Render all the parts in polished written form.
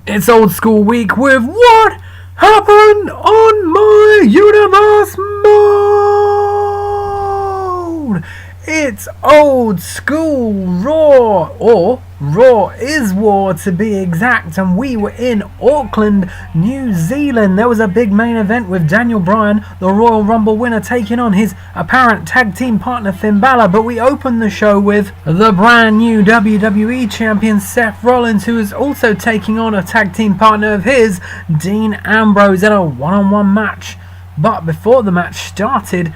It's old school week with What Happened on My Universe Mode. It's old school Raw, or Raw is War to be exact, and we were in Auckland, New Zealand. There was a big main event with Daniel Bryan, the Royal Rumble winner, taking on his apparent tag team partner Finn Balor, but we opened the show with the brand new WWE champion Seth Rollins, who is also taking on a tag team partner of his, Dean Ambrose, in a one-on-one match. But before the match started,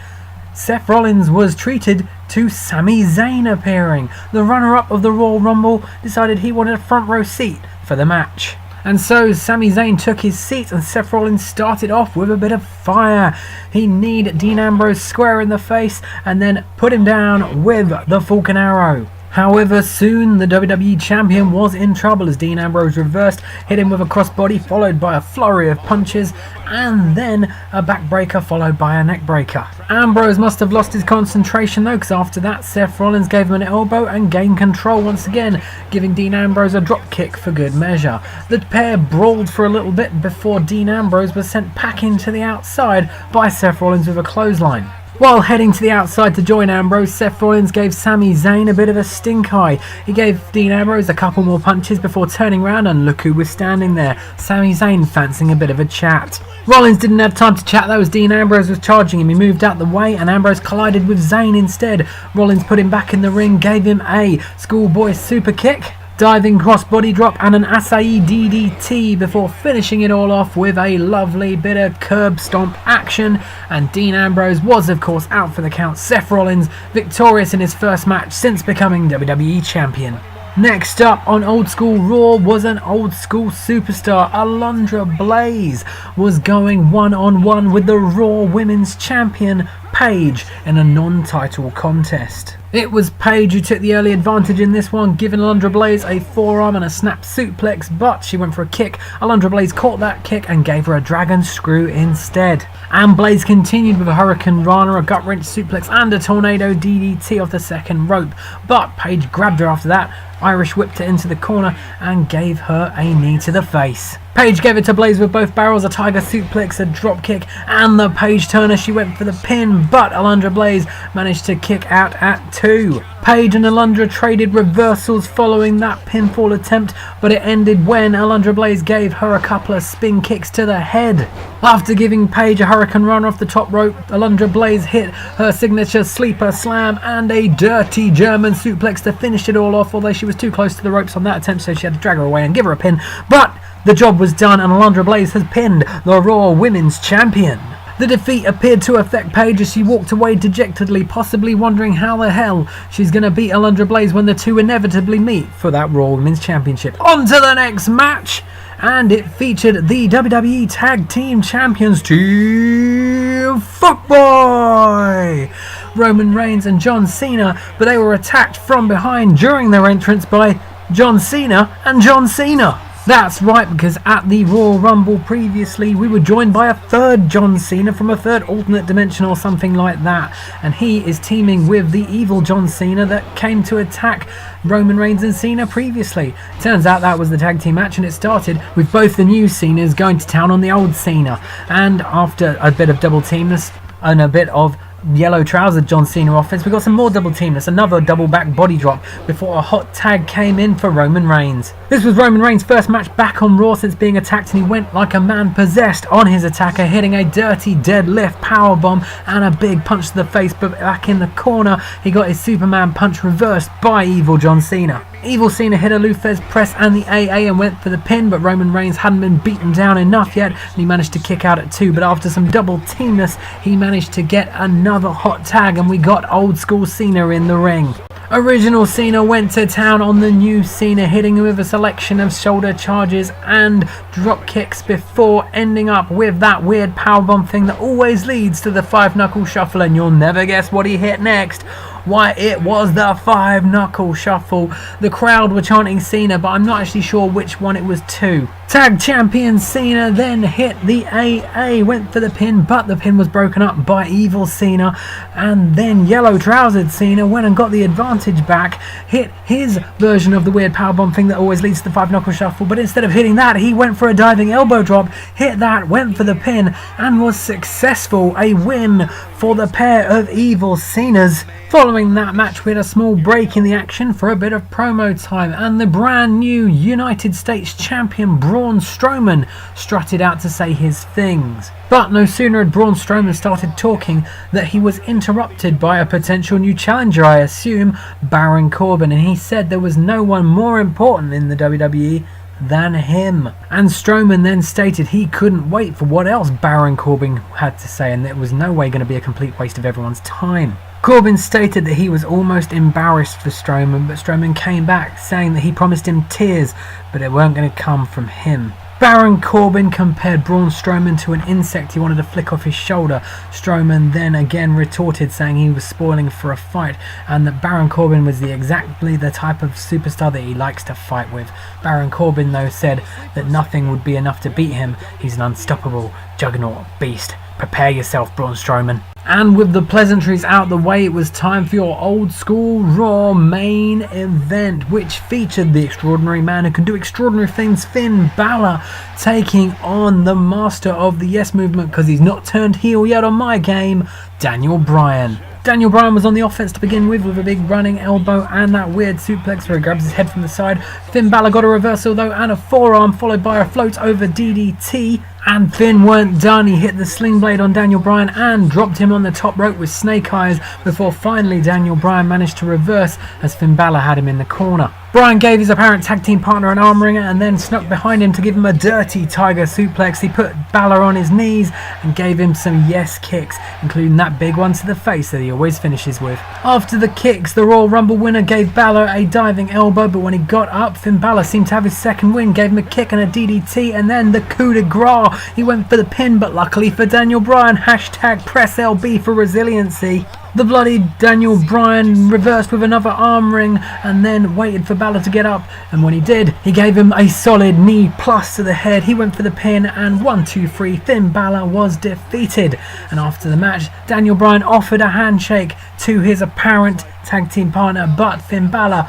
Seth Rollins was treated to Sami Zayn appearing. The runner-up of the Royal Rumble decided he wanted a front row seat for the match. And so Sami Zayn took his seat and Seth Rollins started off with a bit of fire. He kneed Dean Ambrose square in the face and then put him down with the Falcon Arrow. However, soon the WWE Champion was in trouble as Dean Ambrose reversed, hit him with a crossbody followed by a flurry of punches and then a backbreaker followed by a neckbreaker. Ambrose must have lost his concentration though, because after that Seth Rollins gave him an elbow and gained control once again, giving Dean Ambrose a drop kick for good measure. The pair brawled for a little bit before Dean Ambrose was sent packing to the outside by Seth Rollins with a clothesline. While heading to the outside to join Ambrose, Seth Rollins gave Sami Zayn a bit of a stink eye. He gave Dean Ambrose a couple more punches before turning around, and look who was standing there, Sami Zayn fancying a bit of a chat. Rollins didn't have time to chat though, as Dean Ambrose was charging him. He moved out the way and Ambrose collided with Zayn instead. Rollins put him back in the ring, gave him a schoolboy super kick, diving crossbody drop and an Acai DDT before finishing it all off with a lovely bit of curb stomp action, and Dean Ambrose was of course out for the count. Seth Rollins victorious in his first match since becoming WWE Champion. Next up on Old School Raw was an old school superstar. Alundra Blaze was going one-on-one with the Raw Women's Champion Paige in a non-title contest. It was Paige who took the early advantage in this one, giving Alundra Blaze a forearm and a snap suplex, but she went for a kick. Alundra Blaze caught that kick and gave her a dragon screw instead. And Blaze continued with a Hurricane Rana, a gut wrench suplex and a tornado DDT off the second rope, but Paige grabbed her after that, Irish whipped it into the corner and gave her a knee to the face. Paige gave it to Blaze with both barrels, a tiger suplex, a drop kick and the Paige Turner. She went for the pin, but Alundra Blaze managed to kick out at 2. Paige and Alundra traded reversals following that pinfall attempt, but it ended when Alundra Blaze gave her a couple of spin kicks to the head. After giving Paige a Hurricane Runner off the top rope, Alundra Blaze hit her signature sleeper slam and a dirty German suplex to finish it all off, although she was too close to the ropes on that attempt, so she had to drag her away and give her a pin. But the job was done and Alundra Blaze has pinned the Raw Women's Champion. The defeat appeared to affect Paige as she walked away dejectedly, possibly wondering how the hell she's going to beat Alundra Blaze when the two inevitably meet for that Raw Women's Championship. On to the next match, and it featured the WWE Tag Team Champions Team Fuckboy, Roman Reigns and John Cena, but they were attacked from behind during their entrance by John Cena and John Cena. That's right, because at the Royal Rumble previously we were joined by a third John Cena from a third alternate dimension or something like that, and he is teaming with the evil John Cena that came to attack Roman Reigns and Cena previously. Turns out that was the tag team match, and it started with both the new Cenas going to town on the old Cena, and after a bit of double teamness and a bit of yellow trousered John Cena offense, we got some more double teamness, another double back body drop before a hot tag came in for Roman Reigns. This was Roman Reigns' first match back on Raw since being attacked, and he went like a man possessed on his attacker, hitting a dirty deadlift powerbomb and a big punch to the face, but back in the corner he got his Superman punch reversed by evil John Cena. Evil Cena hit a Lufez press and the AA and went for the pin, but Roman Reigns hadn't been beaten down enough yet and he managed to kick out at 2, but after some double teamness he managed to get another hot tag and we got old school Cena in the ring. Original Cena went to town on the new Cena, hitting him with a selection of shoulder charges and drop kicks before ending up with that weird powerbomb thing that always leads to the 5-knuckle shuffle, and you'll never guess what he hit next. Why, it was the 5-knuckle shuffle. The crowd were chanting Cena, but I'm not actually sure which one it was to. Tag champion Cena then hit the AA, went for the pin, but the pin was broken up by evil Cena, and then yellow trousered Cena went and got the advantage back, hit his version of the weird powerbomb thing that always leads to the 5-knuckle shuffle, but instead of hitting that, he went for a diving elbow drop, hit that, went for the pin, and was successful. A win for the pair of evil Cenas. Following that match, we had a small break in the action for a bit of promo time, and the brand new United States champion Braun Strowman strutted out to say his things. But no sooner had Braun Strowman started talking that he was interrupted by a potential new challenger, I assume, Baron Corbin, and he said there was no one more important in the WWE than him. And Strowman then stated he couldn't wait for what else Baron Corbin had to say, and it was no way going to be a complete waste of everyone's time. Corbin stated that he was almost embarrassed for Strowman, but Strowman came back saying that he promised him tears, but it weren't going to come from him. Baron Corbin compared Braun Strowman to an insect he wanted to flick off his shoulder. Strowman then again retorted, saying he was spoiling for a fight, and that Baron Corbin was exactly the type of superstar that he likes to fight with. Baron Corbin though said that nothing would be enough to beat him. He's an unstoppable juggernaut beast. Prepare yourself, Braun Strowman. And with the pleasantries out the way, it was time for your old school Raw main event, which featured the extraordinary man who can do extraordinary things, Finn Balor, taking on the master of the Yes Movement, because he's not turned heel yet on my game, Daniel Bryan. Daniel Bryan was on the offense to begin with a big running elbow and that weird suplex where he grabs his head from the side. Finn Balor got a reversal though and a forearm followed by a float over DDT. And Finn weren't done, he hit the sling blade on Daniel Bryan and dropped him on the top rope with snake eyes before finally Daniel Bryan managed to reverse as Finn Balor had him in the corner. Bryan gave his apparent tag team partner an arm wringer and then snuck behind him to give him a dirty tiger suplex. He put Balor on his knees and gave him some yes kicks, including that big one to the face that he always finishes with. After the kicks, the Royal Rumble winner gave Balor a diving elbow, but when he got up, Finn Balor seemed to have his second win, gave him a kick and a DDT, and then the coup de grace. He went for the pin, but luckily for Daniel Bryan, #PressLB for resiliency. The bloody Daniel Bryan reversed with another arm ring and then waited for Balor to get up, and when he did, he gave him a solid knee plus to the head. He went for the pin and 1, 2, 3, Finn Balor was defeated. And after the match, Daniel Bryan offered a handshake to his apparent tag team partner, but Finn Balor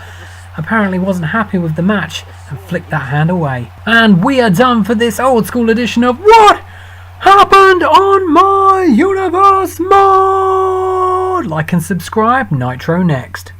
apparently wasn't happy with the match and flicked that hand away. And we are done for this old school edition of What Happened on My Universe Mod. Like and subscribe. Nitro next.